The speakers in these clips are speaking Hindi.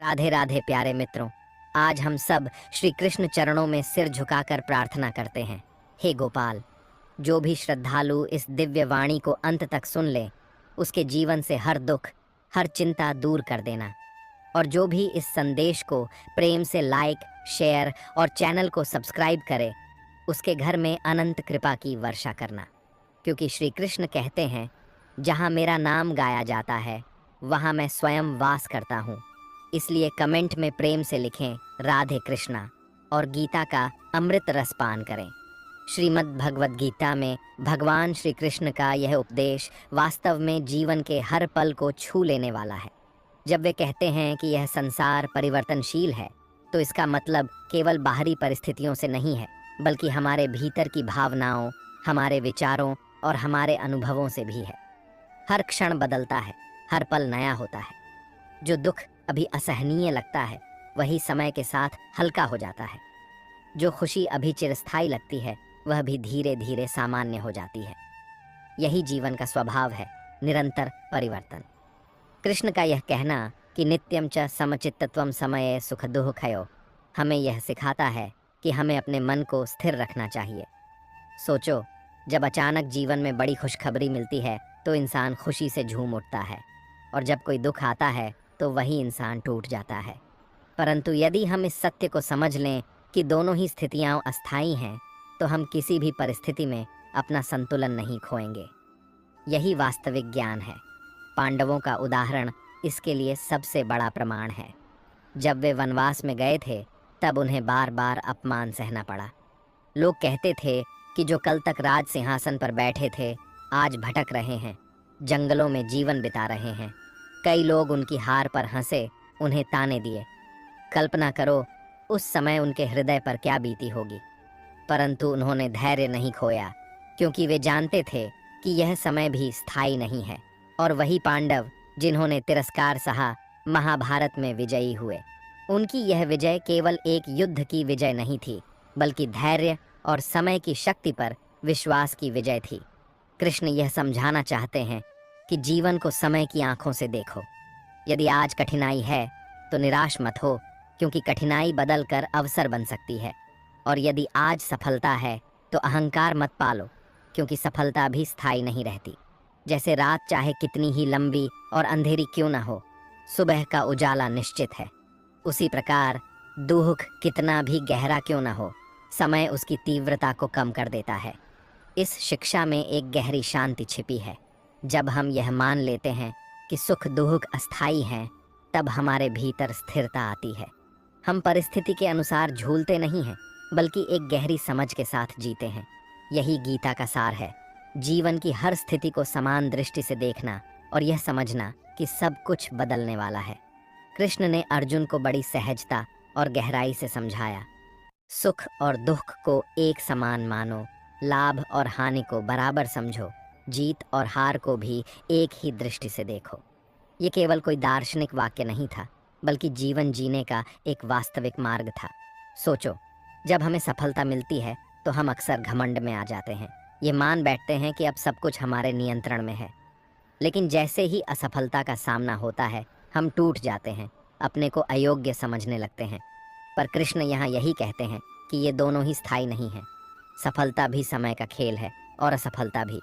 राधे राधे प्यारे मित्रों। आज हम सब श्री कृष्ण चरणों में सिर झुकाकर प्रार्थना करते हैं। हे गोपाल, जो भी श्रद्धालु इस दिव्य वाणी को अंत तक सुन ले, उसके जीवन से हर दुख, हर चिंता दूर कर देना। और जो भी इस संदेश को प्रेम से लाइक, शेयर और चैनल को सब्सक्राइब करे, उसके घर में अनंत कृपा की वर्षा करना। क्योंकि श्री कृष्ण कहते हैं, जहाँ मेरा नाम गाया जाता है वहाँ मैं स्वयं वास करता हूँ। इसलिए कमेंट में प्रेम से लिखें राधे कृष्णा और गीता का अमृत रस पान करें। श्रीमद् भगवद गीता में भगवान श्री कृष्ण का यह उपदेश वास्तव में जीवन के हर पल को छू लेने वाला है। जब वे कहते हैं कि यह संसार परिवर्तनशील है, तो इसका मतलब केवल बाहरी परिस्थितियों से नहीं है, बल्कि हमारे भीतर की भावनाओं, हमारे विचारों और हमारे अनुभवों से भी है। हर क्षण बदलता है, हर पल नया होता है। जो दुख अभी असहनीय लगता है, वही समय के साथ हल्का हो जाता है। जो खुशी अभी चिरस्थायी लगती है, वह भी धीरे धीरे सामान्य हो जाती है। यही जीवन का स्वभाव है, निरंतर परिवर्तन। कृष्ण का यह कहना कि नित्यम च समचित्तत्वम समये सुख दुःखयो हमें यह सिखाता है कि हमें अपने मन को स्थिर रखना चाहिए। सोचो, जब अचानक जीवन में बड़ी खुशखबरी मिलती है तो इंसान खुशी से झूम उठता है, और जब कोई दुख आता है तो वही इंसान टूट जाता है। परंतु यदि हम इस सत्य को समझ लें कि दोनों ही स्थितियां अस्थायी हैं, तो हम किसी भी परिस्थिति में अपना संतुलन नहीं खोएंगे। यही वास्तविक ज्ञान है। पांडवों का उदाहरण इसके लिए सबसे बड़ा प्रमाण है। जब वे वनवास में गए थे, तब उन्हें बार बार अपमान सहना पड़ा। लोग कहते थे कि जो कल तक राज सिंहासन पर बैठे थे, आज भटक रहे हैं, जंगलों में जीवन बिता रहे हैं। कई लोग उनकी हार पर हंसे, उन्हें ताने दिए। कल्पना करो उस समय उनके हृदय पर क्या बीती होगी। परंतु उन्होंने धैर्य नहीं खोया, क्योंकि वे जानते थे कि यह समय भी स्थायी नहीं है। और वही पांडव जिन्होंने तिरस्कार सहा, महाभारत में विजयी हुए। उनकी यह विजय केवल एक युद्ध की विजय नहीं थी, बल्कि धैर्य और समय की शक्ति पर विश्वास की विजय थी। कृष्ण यह समझाना चाहते हैं कि जीवन को समय की आंखों से देखो। यदि आज कठिनाई है तो निराश मत हो, क्योंकि कठिनाई बदल कर अवसर बन सकती है। और यदि आज सफलता है तो अहंकार मत पालो, क्योंकि सफलता भी स्थायी नहीं रहती। जैसे रात चाहे कितनी ही लंबी और अंधेरी क्यों न हो, सुबह का उजाला निश्चित है। उसी प्रकार दुख कितना भी गहरा क्यों न हो, समय उसकी तीव्रता को कम कर देता है। इस शिक्षा में एक गहरी शांति छिपी है। जब हम यह मान लेते हैं कि सुख दुख अस्थायी हैं, तब हमारे भीतर स्थिरता आती है। हम परिस्थिति के अनुसार झूलते नहीं हैं, बल्कि एक गहरी समझ के साथ जीते हैं। यही गीता का सार है। जीवन की हर स्थिति को समान दृष्टि से देखना और यह समझना कि सब कुछ बदलने वाला है। कृष्ण ने अर्जुन को बड़ी सहजता और गहराई से समझाया। सुख और दुख को एक समान मानो, लाभ और हानि को बराबर समझो, जीत और हार को भी एक ही दृष्टि से देखो। ये केवल कोई दार्शनिक वाक्य नहीं था, बल्कि जीवन जीने का एक वास्तविक मार्ग था। सोचो, जब हमें सफलता मिलती है तो हम अक्सर घमंड में आ जाते हैं। ये मान बैठते हैं कि अब सब कुछ हमारे नियंत्रण में है। लेकिन जैसे ही असफलता का सामना होता है, हम टूट जाते हैं, अपने को अयोग्य समझने लगते हैं। पर कृष्ण यहाँ यही कहते हैं कि ये दोनों ही स्थायी नहीं हैं। सफलता भी समय का खेल है और असफलता भी।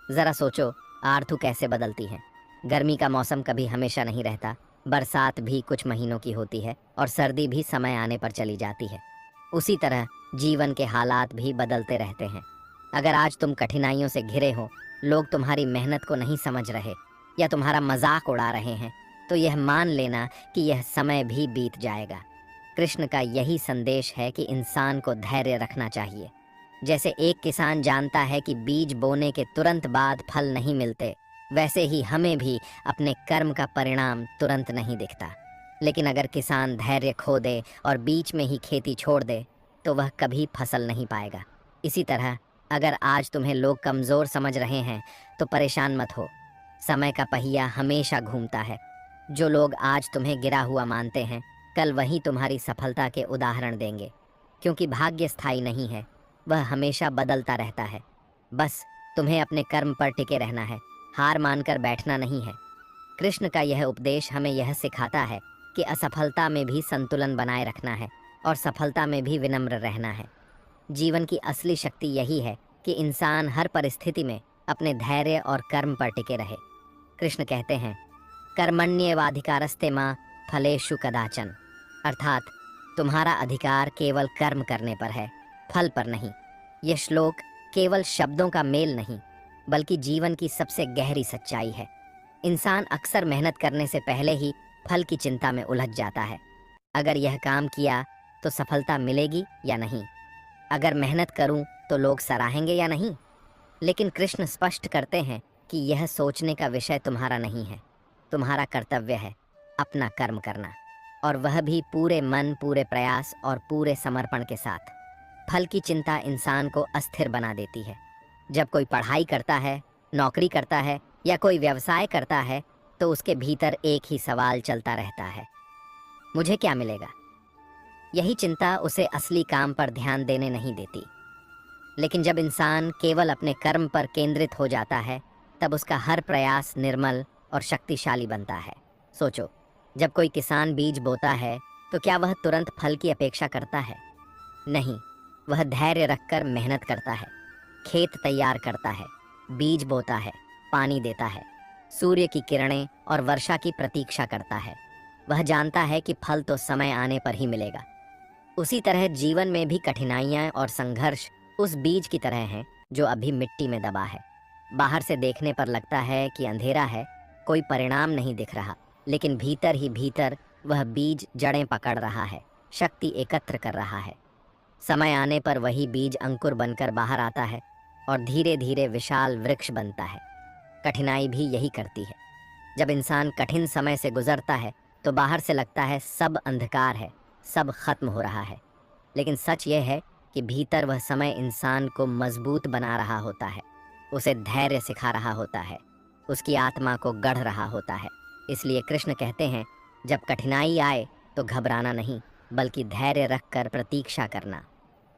ज़रा सोचो, आर्थू कैसे बदलती है। गर्मी का मौसम कभी हमेशा नहीं रहता, बरसात भी कुछ महीनों की होती है और सर्दी भी समय आने पर चली जाती है। उसी तरह जीवन के हालात भी बदलते रहते हैं। अगर आज तुम कठिनाइयों से घिरे हो, लोग तुम्हारी मेहनत को नहीं समझ रहे या तुम्हारा मजाक उड़ा रहे हैं, तो यह मान लेना कि यह समय भी बीत जाएगा। कृष्ण का यही संदेश है कि इंसान को धैर्य रखना चाहिए। जैसे एक किसान जानता है कि बीज बोने के तुरंत बाद फल नहीं मिलते, वैसे ही हमें भी अपने कर्म का परिणाम तुरंत नहीं दिखता। लेकिन अगर किसान धैर्य खो दे और बीच में ही खेती छोड़ दे, तो वह कभी फसल नहीं पाएगा। इसी तरह अगर आज तुम्हें लोग कमज़ोर समझ रहे हैं, तो परेशान मत हो। समय का पहिया हमेशा घूमता है। जो लोग आज तुम्हें गिरा हुआ मानते हैं, कल वही तुम्हारी सफलता के उदाहरण देंगे। क्योंकि भाग्य स्थायी नहीं है, वह हमेशा बदलता रहता है। बस तुम्हें अपने कर्म पर टिके रहना है, हार मानकर बैठना नहीं है। कृष्ण का यह उपदेश हमें यह सिखाता है कि असफलता में भी संतुलन बनाए रखना है और सफलता में भी विनम्र रहना है। जीवन की असली शक्ति यही है कि इंसान हर परिस्थिति में अपने धैर्य और कर्म पर टिके रहे। कृष्ण कहते हैं, कर्मण्येवाधिकारस्ते मां फलेषु कदाचन, अर्थात तुम्हारा अधिकार केवल कर्म करने पर है, फल पर नहीं। यह श्लोक केवल शब्दों का मेल नहीं, बल्कि जीवन की सबसे गहरी सच्चाई है। इंसान अक्सर मेहनत करने से पहले ही फल की चिंता में उलझ जाता है। अगर यह काम किया तो सफलता मिलेगी या नहीं, अगर मेहनत करूं तो लोग सराहेंगे या नहीं। लेकिन कृष्ण स्पष्ट करते हैं कि यह सोचने का विषय तुम्हारा नहीं है। तुम्हारा कर्तव्य है अपना कर्म करना, और वह भी पूरे मन, पूरे प्रयास और पूरे समर्पण के साथ। फल की चिंता इंसान को अस्थिर बना देती है। जब कोई पढ़ाई करता है, नौकरी करता है या कोई व्यवसाय करता है, तो उसके भीतर एक ही सवाल चलता रहता है, मुझे क्या मिलेगा। यही चिंता उसे असली काम पर ध्यान देने नहीं देती। लेकिन जब इंसान केवल अपने कर्म पर केंद्रित हो जाता है, तब उसका हर प्रयास निर्मल और शक्तिशाली बनता है। सोचो, जब कोई किसान बीज बोता है तो क्या वह तुरंत फल की अपेक्षा करता है? नहीं, वह धैर्य रखकर मेहनत करता है, खेत तैयार करता है, बीज बोता है, पानी देता है, सूर्य की किरणें और वर्षा की प्रतीक्षा करता है। वह जानता है कि फल तो समय आने पर ही मिलेगा। उसी तरह जीवन में भी कठिनाइयां और संघर्ष उस बीज की तरह हैं जो अभी मिट्टी में दबा है। बाहर से देखने पर लगता है कि अंधेरा है, कोई परिणाम नहीं दिख रहा, लेकिन भीतर ही भीतर वह बीज जड़ें पकड़ रहा है, शक्ति एकत्र कर रहा है। समय आने पर वही बीज अंकुर बनकर बाहर आता है और धीरे धीरे विशाल वृक्ष बनता है। कठिनाई भी यही करती है। जब इंसान कठिन समय से गुजरता है तो बाहर से लगता है सब अंधकार है, सब खत्म हो रहा है। लेकिन सच यह है कि भीतर वह समय इंसान को मजबूत बना रहा होता है, उसे धैर्य सिखा रहा होता है, उसकी आत्मा को गढ़ रहा होता है। इसलिए कृष्ण कहते हैं, जब कठिनाई आए तो घबराना नहीं, बल्कि धैर्य रखकर प्रतीक्षा करना,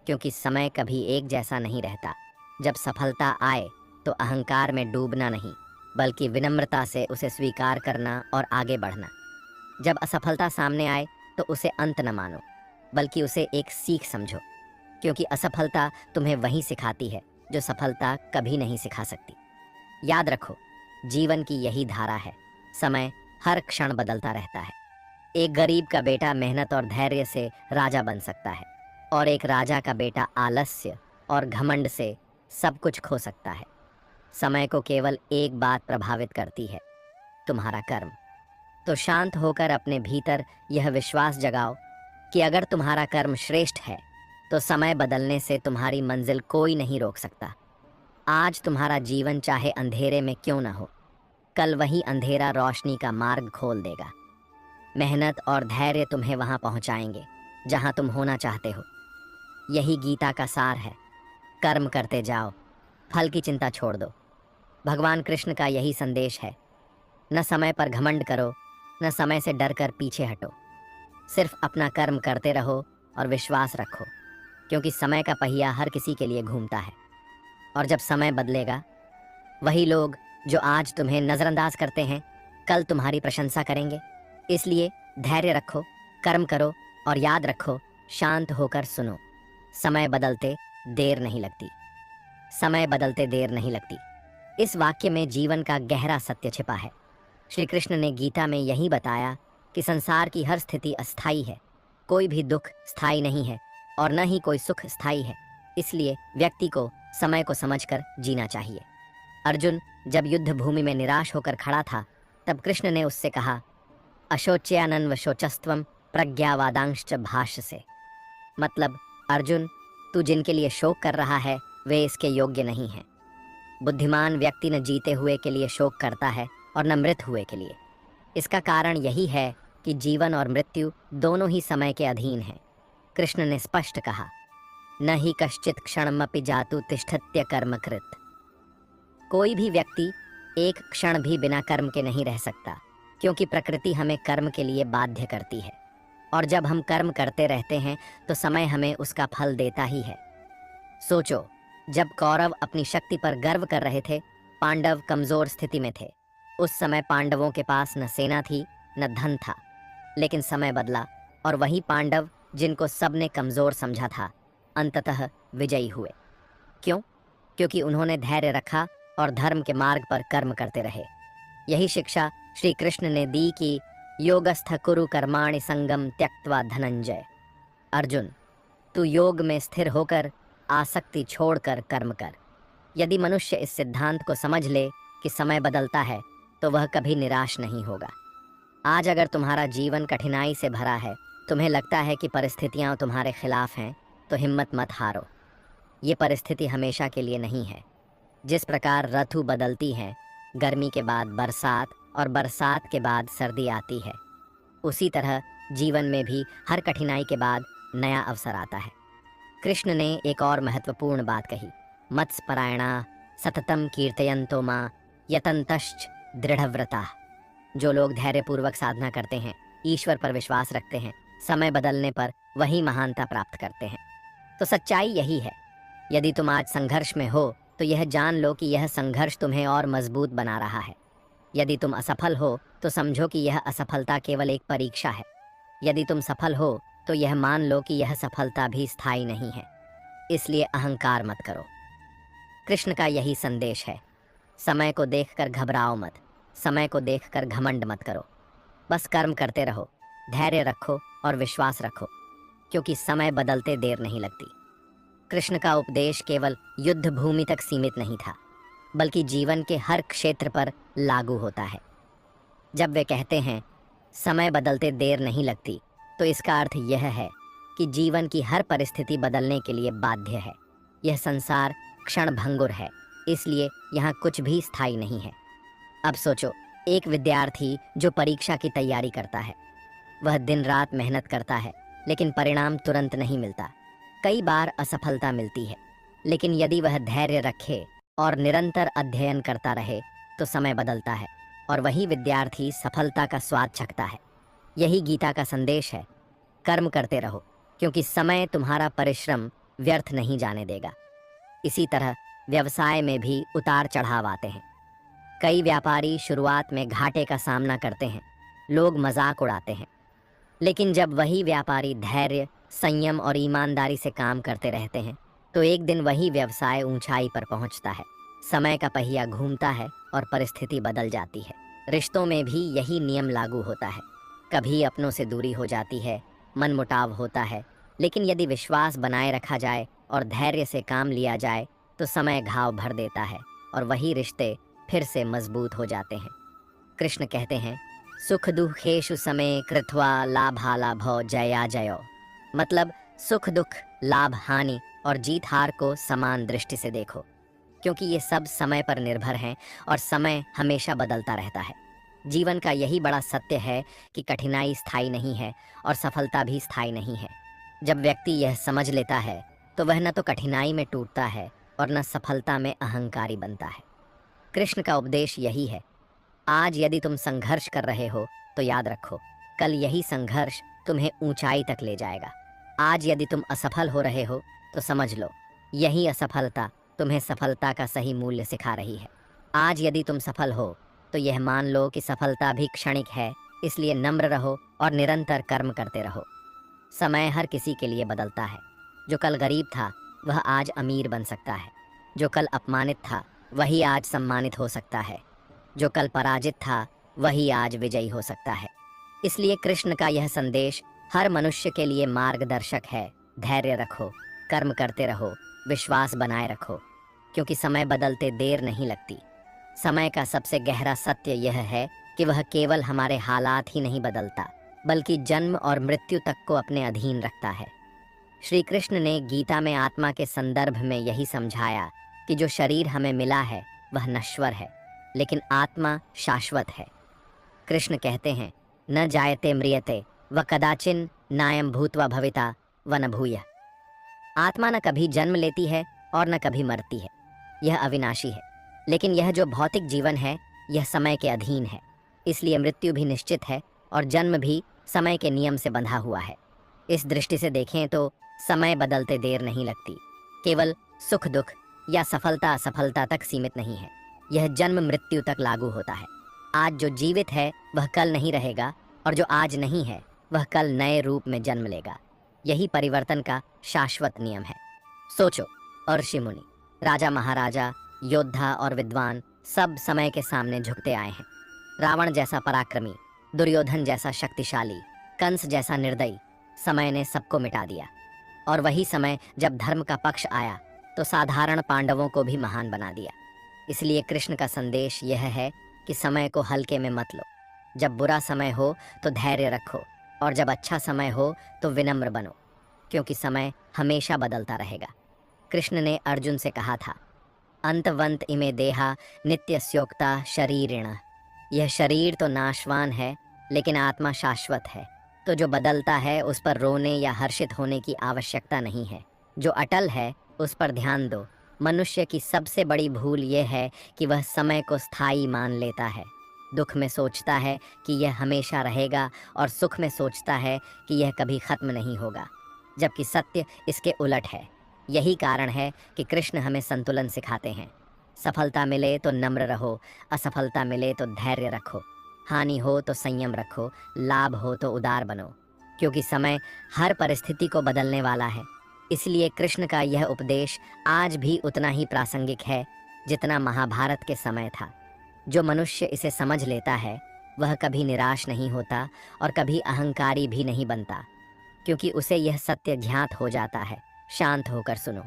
क्योंकि समय कभी एक जैसा नहीं रहता। जब सफलता आए तो अहंकार में डूबना नहीं, बल्कि विनम्रता से उसे स्वीकार करना और आगे बढ़ना। जब असफलता सामने आए तो उसे अंत न मानो, बल्कि उसे एक सीख समझो, क्योंकि असफलता तुम्हें वही सिखाती है जो सफलता कभी नहीं सिखा सकती। याद रखो, जीवन की यही धारा है, समय हर क्षण बदलता रहता है। एक गरीब का बेटा मेहनत और धैर्य से राजा बन सकता है, और एक राजा का बेटा आलस्य और घमंड से सब कुछ खो सकता है। समय को केवल एक बात प्रभावित करती है, तुम्हारा कर्म। तो शांत होकर अपने भीतर यह विश्वास जगाओ कि अगर तुम्हारा कर्म श्रेष्ठ है तो समय बदलने से तुम्हारी मंजिल कोई नहीं रोक सकता। आज तुम्हारा जीवन चाहे अंधेरे में क्यों न हो, कल वही अंधेरा रोशनी का मार्ग खोल देगा। मेहनत और धैर्य तुम्हें वहां पहुंचाएंगे जहां तुम होना चाहते हो। यही गीता का सार है, कर्म करते जाओ, फल की चिंता छोड़ दो। भगवान कृष्ण का यही संदेश है, न समय पर घमंड करो, न समय से डर कर पीछे हटो। सिर्फ अपना कर्म करते रहो और विश्वास रखो, क्योंकि समय का पहिया हर किसी के लिए घूमता है। और जब समय बदलेगा, वही लोग जो आज तुम्हें नज़रअंदाज करते हैं, कल तुम्हारी प्रशंसा करेंगे। इसलिए धैर्य रखो, कर्म करो और याद रखो, शांत होकर सुनो। समय बदलते देर नहीं लगती, समय बदलते देर नहीं लगती। इस वाक्य में जीवन का गहरा सत्य छिपा है। श्री कृष्ण ने गीता में यही बताया कि संसार की हर स्थिति अस्थाई है, कोई भी दुख स्थायी नहीं है और न ही कोई सुख स्थायी है। इसलिए व्यक्ति को समय को समझकर जीना चाहिए। अर्जुन जब युद्ध भूमि में निराश होकर खड़ा था, तब कृष्ण ने उससे कहा, अशोच्यानन्व शोचस्त्वम प्रज्ञावादांश्च भाष्य से। मतलब, अर्जुन, तू जिनके लिए शोक कर रहा है वे इसके योग्य नहीं हैं। बुद्धिमान व्यक्ति न जीते हुए के लिए शोक करता है और न मृत हुए के लिए। इसका कारण यही है कि जीवन और मृत्यु दोनों ही समय के अधीन हैं। कृष्ण ने स्पष्ट कहा, न ही कश्चित क्षणमपि जातु तिष्ठत्य कर्मकृत। कोई भी व्यक्ति एक क्षण भी बिना कर्म के नहीं रह सकता, क्योंकि प्रकृति हमें कर्म के लिए बाध्य करती है। और जब हम कर्म करते रहते हैं तो समय हमें उसका फल देता ही है। सोचो, जब कौरव अपनी शक्ति पर गर्व कर रहे थे, पांडव कमजोर स्थिति में थे। उस समय पांडवों के पास न सेना थी, न धन था। लेकिन समय बदला और वही पांडव जिनको सबने कमजोर समझा था अंततः विजयी हुए। क्यों? क्योंकि उन्होंने धैर्य रखा और धर्म के मार्ग पर कर्म करते रहे। यही शिक्षा श्री कृष्ण ने दी कि योगस्थ कुरु कर्माणि संगम त्यक्त्वा धनंजय। अर्जुन, तू योग में स्थिर होकर आसक्ति छोड़कर कर्म कर। यदि मनुष्य इस सिद्धांत को समझ ले कि समय बदलता है तो वह कभी निराश नहीं होगा। आज अगर तुम्हारा जीवन कठिनाई से भरा है, तुम्हें लगता है कि परिस्थितियां तुम्हारे खिलाफ हैं, तो हिम्मत मत हारो। ये परिस्थिति हमेशा के लिए नहीं है। जिस प्रकार ऋतु बदलती है, गर्मी के बाद बरसात और बरसात के बाद सर्दी आती है, उसी तरह जीवन में भी हर कठिनाई के बाद नया अवसर आता है। कृष्ण ने एक और महत्वपूर्ण बात कही, मत्स्यपरायणा सततम कीर्तयन्तो मां यतन्तश्च दृढ़व्रता। जो लोग धैर्यपूर्वक साधना करते हैं, ईश्वर पर विश्वास रखते हैं, समय बदलने पर वही महानता प्राप्त करते हैं। तो सच्चाई यही है। यदि तुम आज संघर्ष में हो तो यह जान लो कि यह संघर्ष तुम्हें और मजबूत बना रहा है। यदि तुम असफल हो तो समझो कि यह असफलता केवल एक परीक्षा है। यदि तुम सफल हो तो यह मान लो कि यह सफलता भी स्थायी नहीं है। इसलिए अहंकार मत करो। कृष्ण का यही संदेश है। समय को देखकर घबराओ मत, समय को देखकर घमंड मत करो। बस कर्म करते रहो, धैर्य रखो और विश्वास रखो, क्योंकि समय बदलते देर नहीं लगती। कृष्ण का उपदेश केवल युद्ध भूमि तक सीमित नहीं था, बल्कि जीवन के हर क्षेत्र पर लागू होता है। जब वे कहते हैं समय बदलते देर नहीं लगती, तो इसका अर्थ यह है कि जीवन की हर परिस्थिति बदलने के लिए बाध्य है। यह संसार क्षणभंगुर है, इसलिए यहाँ कुछ भी स्थायी नहीं है। अब सोचो, एक विद्यार्थी जो परीक्षा की तैयारी करता है, वह दिन रात मेहनत करता है, लेकिन परिणाम तुरंत नहीं मिलता। कई बार असफलता मिलती है, लेकिन यदि वह धैर्य रखे और निरंतर अध्ययन करता रहे तो समय बदलता है और वही विद्यार्थी सफलता का स्वाद चखता है। यही गीता का संदेश है। कर्म करते रहो, क्योंकि समय तुम्हारा परिश्रम व्यर्थ नहीं जाने देगा। इसी तरह व्यवसाय में भी उतार चढ़ाव आते हैं। कई व्यापारी शुरुआत में घाटे का सामना करते हैं, लोग मजाक उड़ाते हैं, लेकिन जब वही व्यापारी धैर्य, संयम और ईमानदारी से काम करते रहते हैं तो एक दिन वही व्यवसाय ऊंचाई पर पहुंचता है। समय का पहिया घूमता है और परिस्थिति बदल जाती है। रिश्तों में भी यही नियम लागू होता है। कभी अपनों से दूरी हो जाती है, मनमुटाव होता है, लेकिन यदि विश्वास बनाए रखा जाए और धैर्य से काम लिया जाए तो समय घाव भर देता है और वही रिश्ते फिर से मजबूत हो जाते हैं। कृष्ण कहते हैं, सुख दुखेषु समय कृत्वा लाभालाभो जया जयो। मतलब सुख दुख, लाभ हानि और जीत हार को समान दृष्टि से देखो, क्योंकि ये सब समय पर निर्भर हैं और समय हमेशा बदलता रहता है। जीवन का यही बड़ा सत्य है कि कठिनाई स्थायी नहीं है और सफलता भी स्थायी नहीं है। जब व्यक्ति यह समझ लेता है तो वह न तो कठिनाई में टूटता है और न सफलता में अहंकारी बनता है। कृष्ण का उपदेश यही है। आज यदि तुम संघर्ष कर रहे हो तो याद रखो, कल यही संघर्ष तुम्हें ऊंचाई तक ले जाएगा। आज यदि तुम असफल हो रहे हो तो समझ लो, यही असफलता तुम्हें सफलता का सही मूल्य सिखा रही है। आज यदि तुम सफल हो तो यह मान लो कि सफलता भी क्षणिक है, इसलिए नम्र रहो और निरंतर कर्म करते रहो। समय हर किसी के लिए बदलता है। जो कल गरीब था वह आज अमीर बन सकता है, जो कल अपमानित था वही आज सम्मानित हो सकता है, जो कल पराजित था वही आज विजयी हो सकता है। इसलिए कृष्ण का यह संदेश हर मनुष्य के लिए मार्गदर्शक है। धैर्य रखो, कर्म करते रहो, विश्वास बनाए रखो, क्योंकि समय बदलते देर नहीं लगती। समय का सबसे गहरा सत्य यह है कि वह केवल हमारे हालात ही नहीं बदलता, बल्कि जन्म और मृत्यु तक को अपने अधीन रखता है। श्री कृष्ण ने गीता में आत्मा के संदर्भ में यही समझाया कि जो शरीर हमें मिला है वह नश्वर है, लेकिन आत्मा शाश्वत है। कृष्ण कहते हैं, न जायते म्रियते व कदाचिन नायम भूत्वा भविता व न भूयः। आत्मा न कभी जन्म लेती है और न कभी मरती है, यह अविनाशी है। लेकिन यह जो भौतिक जीवन है यह समय के अधीन है, इसलिए मृत्यु भी निश्चित है और जन्म भी समय के नियम से बंधा हुआ है। इस दृष्टि से देखें तो समय बदलते देर नहीं लगती। केवल सुख दुख या सफलता असफलता तक सीमित नहीं है, यह जन्म मृत्यु तक लागू होता है। आज जो जीवित है वह कल नहीं रहेगा और जो आज नहीं है वह कल नए रूप में जन्म लेगा। यही परिवर्तन का शाश्वत नियम है। सोचो, और ऋषि मुनि, राजा महाराजा, योद्धा और विद्वान सब समय के सामने झुकते आए हैं। रावण जैसा पराक्रमी, दुर्योधन जैसा शक्तिशाली, कंस जैसा निर्दयी, समय ने सबको मिटा दिया। और वही समय जब धर्म का पक्ष आया तो साधारण पांडवों को भी महान बना दिया। इसलिए कृष्ण का संदेश यह है कि समय को हल्के में मत लो। जब बुरा समय हो तो धैर्य रखो, और जब अच्छा समय हो तो विनम्र बनो, क्योंकि समय हमेशा बदलता रहेगा। कृष्ण ने अर्जुन से कहा था, अंतवंत इमे देहा नित्यस्योक्ता शरीरिण। यह शरीर तो नाशवान है, लेकिन आत्मा शाश्वत है। तो जो बदलता है उस पर रोने या हर्षित होने की आवश्यकता नहीं है। जो अटल है उस पर ध्यान दो। मनुष्य की सबसे बड़ी भूल यह है कि वह समय को स्थायी मान लेता है। दुख में सोचता है कि यह हमेशा रहेगा, और सुख में सोचता है कि यह कभी खत्म नहीं होगा, जबकि सत्य इसके उलट है। यही कारण है कि कृष्ण हमें संतुलन सिखाते हैं। सफलता मिले तो नम्र रहो, असफलता मिले तो धैर्य रखो, हानि हो तो संयम रखो, लाभ हो तो उदार बनो, क्योंकि समय हर परिस्थिति को बदलने वाला है। इसलिए कृष्ण का यह उपदेश आज भी उतना ही प्रासंगिक है जितना महाभारत के समय था। जो मनुष्य इसे समझ लेता है वह कभी निराश नहीं होता और कभी अहंकारी भी नहीं बनता, क्योंकि उसे यह सत्य ज्ञात हो जाता है। शांत होकर सुनो,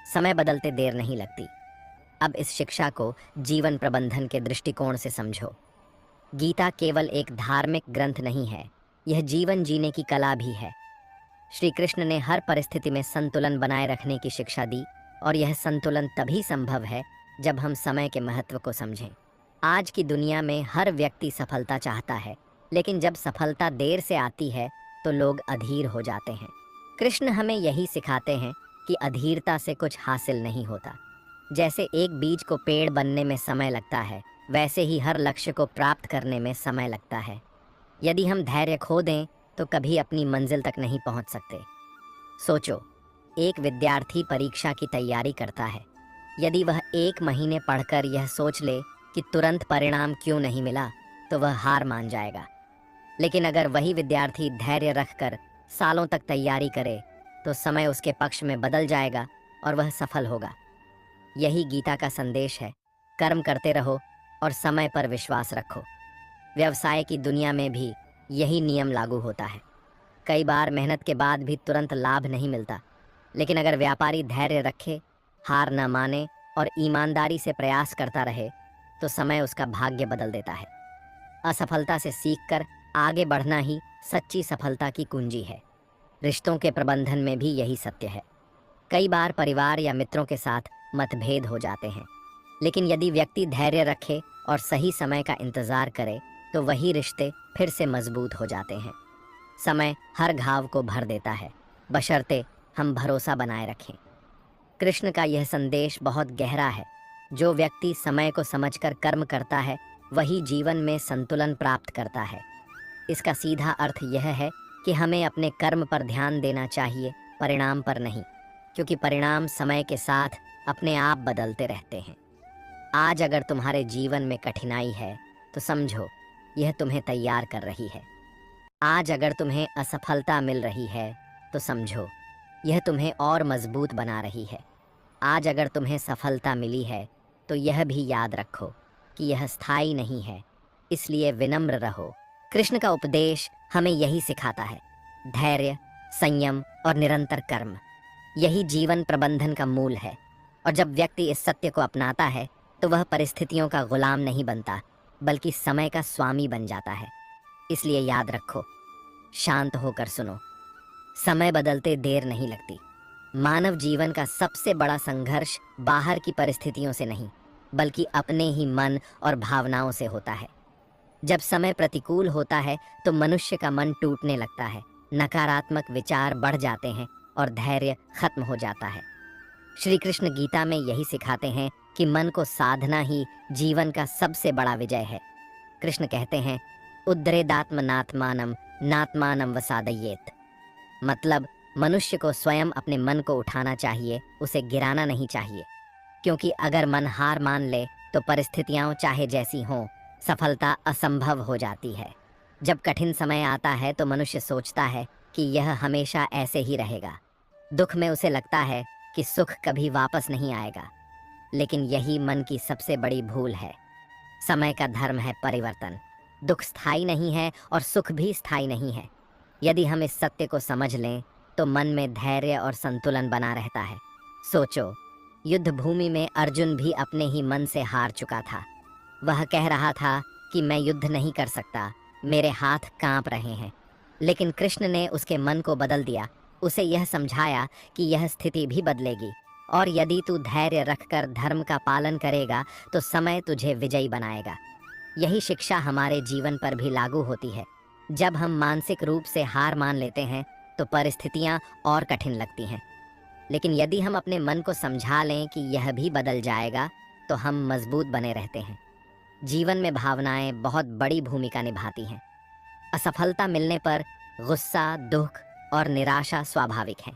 समय बदलते देर नहीं लगती। अब इस शिक्षा को जीवन प्रबंधन के दृष्टिकोण से समझो। गीता केवल एक धार्मिक ग्रंथ नहीं है, यह जीवन जीने की कला भी है। श्री कृष्ण ने हर परिस्थिति में संतुलन बनाए रखने की शिक्षा दी, और यह संतुलन तभी संभव है जब हम समय के महत्व को समझें। आज की दुनिया में हर व्यक्ति सफलता चाहता है, लेकिन जब सफलता देर से आती है तो लोग अधीर हो जाते हैं। कृष्ण हमें यही सिखाते हैं कि अधीरता से कुछ हासिल नहीं होता। जैसे एक बीज को पेड़ बनने में समय लगता है, वैसे ही हर लक्ष्य को प्राप्त करने में समय लगता है। यदि हम धैर्य खो दें तो कभी अपनी मंजिल तक नहीं पहुंच सकते। सोचो, एक विद्यार्थी परीक्षा की तैयारी करता है। यदि वह 1 महीने पढ़कर यह सोच ले कि तुरंत परिणाम क्यों नहीं मिला, तो वह हार मान जाएगा। लेकिन अगर वही विद्यार्थी धैर्य रखकर सालों तक तैयारी करे तो समय उसके पक्ष में बदल जाएगा और वह सफल होगा। यही गीता का संदेश है। कर्म करते रहो और समय पर विश्वास रखो। व्यवसाय की दुनिया में भी यही नियम लागू होता है। कई बार मेहनत के बाद भी तुरंत लाभ नहीं मिलता, लेकिन अगर व्यापारी धैर्य रखे, हार न माने और ईमानदारी से प्रयास करता रहे तो समय उसका भाग्य बदल देता है। असफलता से सीखकर आगे बढ़ना ही सच्ची सफलता की कुंजी है। रिश्तों के प्रबंधन में भी यही सत्य है। कई बार परिवार या मित्रों के साथ मतभेद हो जाते हैं, लेकिन यदि व्यक्ति धैर्य रखे और सही समय का इंतजार करे तो वही रिश्ते फिर से मजबूत हो जाते हैं। समय हर घाव को भर देता है, बशर्ते हम भरोसा बनाए रखें। कृष्ण का यह संदेश बहुत गहरा है। जो व्यक्ति समय को समझकर कर्म करता है वही जीवन में संतुलन प्राप्त करता है। इसका सीधा अर्थ यह है कि हमें अपने कर्म पर ध्यान देना चाहिए, परिणाम पर नहीं, क्योंकि परिणाम समय के साथ अपने आप बदलते रहते हैं। आज अगर तुम्हारे जीवन में कठिनाई है तो समझो यह तुम्हें तैयार कर रही है। आज अगर तुम्हें असफलता मिल रही है तो समझो यह तुम्हें और मजबूत बना रही है। आज अगर तुम्हें सफलता मिली है तो यह भी याद रखो कि यह स्थायी नहीं है, इसलिए विनम्र रहो। कृष्ण का उपदेश हमें यही सिखाता है, धैर्य, संयम और निरंतर कर्म। यही जीवन प्रबंधन का मूल है। और जब व्यक्ति इस सत्य को अपनाता है तो वह परिस्थितियों का गुलाम नहीं बनता, बल्कि समय का स्वामी बन जाता है। इसलिए याद रखो, शांत होकर सुनो, समय बदलते देर नहीं लगती। मानव जीवन का सबसे बड़ा संघर्ष बाहर की परिस्थितियों से नहीं, बल्कि अपने ही मन और भावनाओं से होता है। जब समय प्रतिकूल होता है तो मनुष्य का मन टूटने लगता है, नकारात्मक विचार बढ़ जाते हैं और धैर्य खत्म हो जाता है। श्री कृष्ण गीता में यही सिखाते हैं कि मन को साधना ही जीवन का सबसे बड़ा विजय है। कृष्ण कहते हैं, उद्रेदात्मनात्मानम नात्मानम वसादयेत। मतलब मनुष्य को स्वयं अपने मन को उठाना चाहिए, उसे गिराना नहीं चाहिए, क्योंकि अगर मन हार मान ले तो परिस्थितियां चाहे जैसी हों, सफलता असंभव हो जाती है। जब कठिन समय आता है तो मनुष्य सोचता है कि यह हमेशा ऐसे ही रहेगा। दुख में उसे लगता है कि सुख कभी वापस नहीं आएगा। लेकिन यही मन की सबसे बड़ी भूल है। समय का धर्म है परिवर्तन। दुख स्थायी नहीं है और सुख भी स्थायी नहीं है। यदि हम इस सत्य को समझ लें तो मन में धैर्य और संतुलन बना रहता है। सोचो, युद्ध भूमि में अर्जुन भी अपने ही मन से हार चुका था। वह कह रहा था कि मैं युद्ध नहीं कर सकता, मेरे हाथ कांप रहे हैं। लेकिन कृष्ण ने उसके मन को बदल दिया, उसे यह समझाया कि यह स्थिति भी बदलेगी और यदि तू धैर्य रखकर धर्म का पालन करेगा तो समय तुझे विजयी बनाएगा। यही शिक्षा हमारे जीवन पर भी लागू होती है। जब हम मानसिक रूप से हार मान लेते हैं तो परिस्थितियां और कठिन लगती हैं। लेकिन यदि हम अपने मन को समझा लें कि यह भी बदल जाएगा तो हम मजबूत बने रहते हैं। जीवन में भावनाएं बहुत बड़ी भूमिका निभाती हैं। असफलता मिलने पर गुस्सा, दुख और निराशा स्वाभाविक है।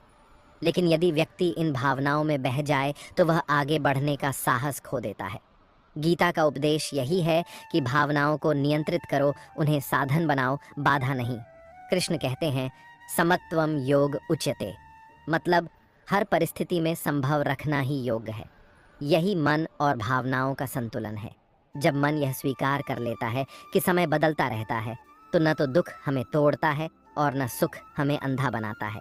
लेकिन यदि व्यक्ति इन भावनाओं में बह जाए तो वह आगे बढ़ने का साहस खो देता है। गीता का उपदेश यही है कि भावनाओं को नियंत्रित करो, उन्हें साधन बनाओ, बाधा नहीं। कृष्ण कहते हैं, समत्वम योग उच्यते, मतलब हर परिस्थिति में संभव रखना ही योग्य है। यही मन और भावनाओं का संतुलन है। जब मन यह स्वीकार कर लेता है कि समय बदलता रहता है तो न तो दुख हमें तोड़ता है और न सुख हमें अंधा बनाता है।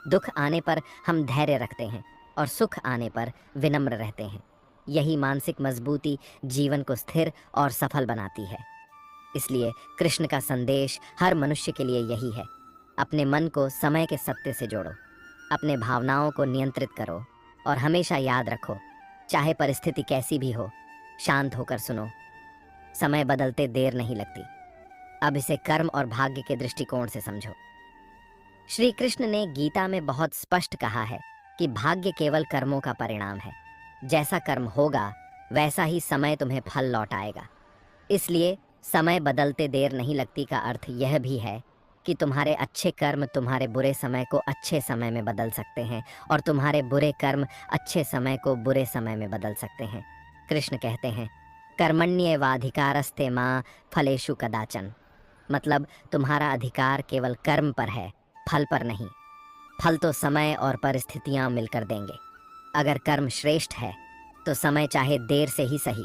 दुख आने पर हम धैर्य रखते हैं और सुख आने पर विनम्र रहते हैं। यही मानसिक मजबूती जीवन को स्थिर और सफल बनाती है। इसलिए कृष्ण का संदेश हर मनुष्य के लिए यही है, अपने मन को समय के सत्य से जोड़ो, अपने भावनाओं को नियंत्रित करो और हमेशा याद रखो, चाहे परिस्थिति कैसी भी हो, शांत होकर सुनो। समय बदलते देर नहीं लगती। अब इसे कर्म और भाग्य के दृष्टिकोण से समझो। श्री कृष्ण ने गीता में बहुत स्पष्ट कहा है कि भाग्य केवल कर्मों का परिणाम है। जैसा कर्म होगा वैसा ही समय तुम्हें फल लौट आएगा। इसलिए समय बदलते देर नहीं लगती का अर्थ यह भी है कि तुम्हारे अच्छे कर्म तुम्हारे बुरे समय को अच्छे समय में बदल सकते हैं और तुम्हारे बुरे कर्म अच्छे समय को बुरे समय में बदल सकते हैं। कृष्ण कहते हैं, कर्मण्येवाधिकारस्ते मां फलेषु कदाचन, मतलब तुम्हारा अधिकार केवल कर्म पर है, फल पर नहीं। फल तो समय और परिस्थितियां मिलकर देंगे। अगर कर्म श्रेष्ठ है तो समय चाहे देर से ही सही,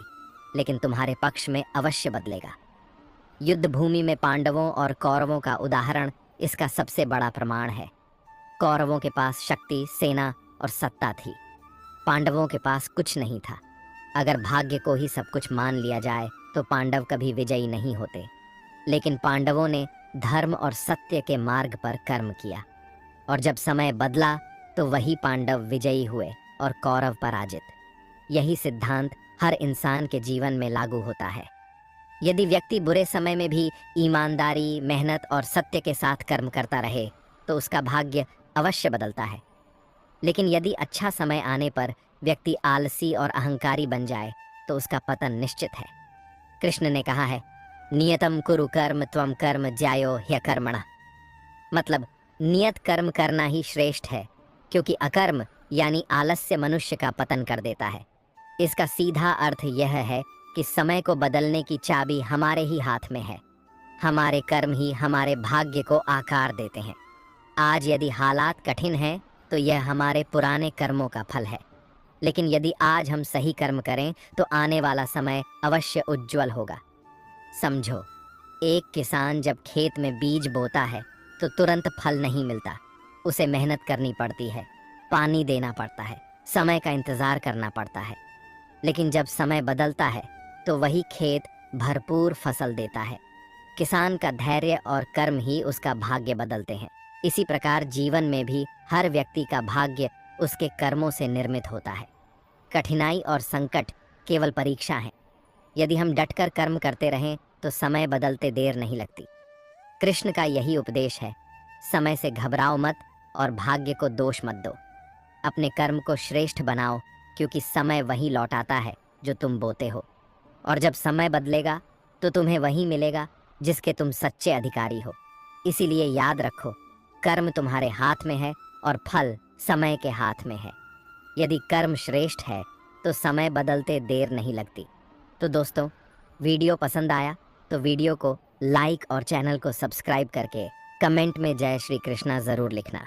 लेकिन तुम्हारे पक्ष में अवश्य बदलेगा। युद्ध भूमि में पांडवों और कौरवों का उदाहरण इसका सबसे बड़ा प्रमाण है। कौरवों के पास शक्ति, सेना और सत्ता थी। पांडवों के पास कुछ नहीं था। अगर भाग्य को ही सब कुछ मान लिया जाए तो पांडव कभी विजयी नहीं होते। लेकिन पांडवों ने धर्म और सत्य के मार्ग पर कर्म किया और जब समय बदला तो वही पांडव विजयी हुए और कौरव पराजित। यही सिद्धांत हर इंसान के जीवन में लागू होता है। यदि व्यक्ति बुरे समय में भी ईमानदारी, मेहनत और सत्य के साथ कर्म करता रहे तो उसका भाग्य अवश्य बदलता है। लेकिन यदि अच्छा समय आने पर व्यक्ति आलसी और अहंकारी बन जाए तो उसका पतन निश्चित है। कृष्ण ने कहा है, नियतम कुरु कर्म त्वम कर्म ज्यायो ह्यकर्मणः, मतलब नियत कर्म करना ही श्रेष्ठ है, क्योंकि अकर्म यानी आलस्य मनुष्य का पतन कर देता है। इसका सीधा अर्थ यह है कि समय को बदलने की चाबी हमारे ही हाथ में है। हमारे कर्म ही हमारे भाग्य को आकार देते हैं। आज यदि हालात कठिन हैं तो यह हमारे पुराने कर्मों का फल है। लेकिन यदि आज हम सही कर्म करें तो आने वाला समय अवश्य उज्जवल होगा। समझो, एक किसान जब खेत में बीज बोता है तो तुरंत फल नहीं मिलता। उसे मेहनत करनी पड़ती है, पानी देना पड़ता है, समय का इंतजार करना पड़ता है। लेकिन जब समय बदलता है तो वही खेत भरपूर फसल देता है। किसान का धैर्य और कर्म ही उसका भाग्य बदलते हैं। इसी प्रकार जीवन में भी हर व्यक्ति का भाग्य उसके कर्मों से निर्मित होता है। कठिनाई और संकट केवल परीक्षा है। यदि हम डटकर कर्म करते रहें तो समय बदलते देर नहीं लगती। कृष्ण का यही उपदेश है, समय से घबराओ मत और भाग्य को दोष मत दो। अपने कर्म को श्रेष्ठ बनाओ, क्योंकि समय वही लौटाता है जो तुम बोते हो। और जब समय बदलेगा तो तुम्हें वही मिलेगा जिसके तुम सच्चे अधिकारी हो। इसीलिए याद रखो, कर्म तुम्हारे हाथ में है और फल समय के हाथ में है। यदि कर्म श्रेष्ठ है तो समय बदलते देर नहीं लगती। तो दोस्तों, वीडियो पसंद आया तो वीडियो को लाइक और चैनल को सब्सक्राइब करके कमेंट में जय श्री कृष्णा जरूर लिखना।